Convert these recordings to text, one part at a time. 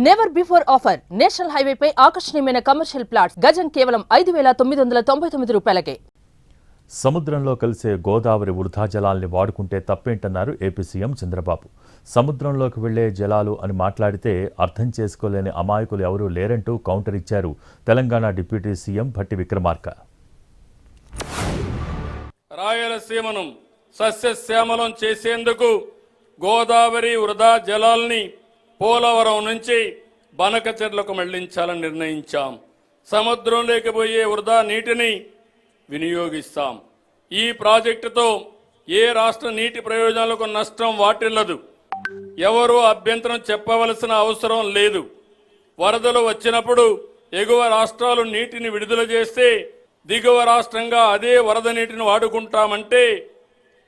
Never before offer national highway పై ఆకర్షణీయమైన commercial plots గజం కేవలం 5,999 రూపాయలకే. సముద్రంలో కలిసే గోదావరి వృధా జలాల్ని వాడుకుంటే తప్పేంటన్నారు ఏపీ సీఎం చంద్రబాబు. సముద్రంలోకి వెళ్లే జలాలు అని మాట్లాడితే అర్థం చేసుకోలేని అమాయకులు ఎవరూ లేరంటూ కౌంటర్ ఇచ్చారు తెలంగాణ డిప్యూటీ సీఎం భట్టి విక్రమార్క. రాయలసీమను సస్యశ్యామలం చేసేందుకు గోదావరి వృధా జలాల్ని పోలవరం నుంచి బనకచెర్లకు మళ్లించాలని నిర్ణయించాం. సముద్రంలోకి పోయే వృధా నీటిని వినియోగిస్తాం. ఈ ప్రాజెక్టుతో ఏ రాష్ట్ర నీటి ప్రయోజనాలకు నష్టం వాటిల్లదు. ఎవరూ అభ్యంతరం చెప్పవలసిన అవసరం లేదు. వరదలు వచ్చినప్పుడు ఎగువ రాష్ట్రాలు నీటిని విడుదల చేస్తే దిగువ రాష్ట్రంగా అదే వరద నీటిని వాడుకుంటామంటే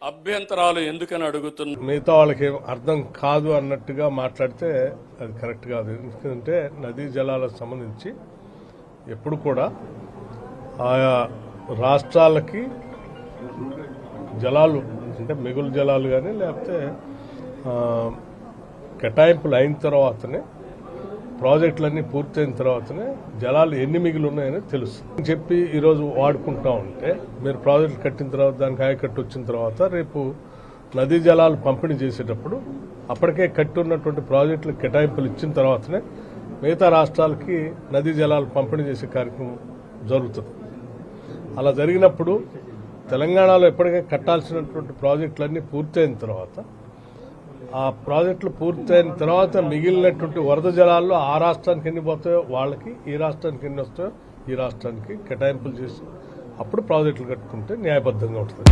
అభ్యంతరాలు ఎందుకని అడుగుతున్నారు. మిగతా వాళ్ళకి అర్థం కాదు అన్నట్టుగా మాట్లాడితే అది కరెక్ట్ కాదు. ఎందుకంటే నదీ జలాలకు సంబంధించి ఎప్పుడు కూడా ఆయా రాష్ట్రాలకి జలాలు అంటే మిగులు జలాలు కానీ లేకపోతే కేటాయింపులు అయిన తర్వాతనే ప్రాజెక్టులన్నీ పూర్తయిన తర్వాతనే జలాలు ఎన్ని మిగిలి ఉన్నాయని తెలుసు చెప్పి ఈరోజు వాడుకుంటా ఉంటే మీరు ప్రాజెక్టులు కట్టిన తర్వాత దానికి ఆయకట్టు వచ్చిన తర్వాత రేపు నదీ జలాలు పంపిణీ చేసేటప్పుడు అప్పటికే కట్టి ఉన్నటువంటి ప్రాజెక్టులు కేటాయింపులు ఇచ్చిన తర్వాతనే మిగతా రాష్ట్రాలకి నదీ జలాలు పంపిణీ చేసే కార్యక్రమం జరుగుతుంది. అలా జరిగినప్పుడు తెలంగాణలో ఎప్పటికే కట్టాల్సినటువంటి ప్రాజెక్టులన్నీ పూర్తయిన తర్వాత ఆ ప్రాజెక్టులు పూర్తయిన తర్వాత మిగిలినటువంటి వరద జలాల్లో ఆ రాష్ట్రానికి ఎన్ని పోతాయో వాళ్ళకి, ఈ రాష్ట్రానికి ఎన్ని వస్తాయో ఈ రాష్ట్రానికి కేటాయింపులు చేసి అప్పుడు ప్రాజెక్టులు కట్టుకుంటే న్యాయబద్ధంగా ఉంటుంది.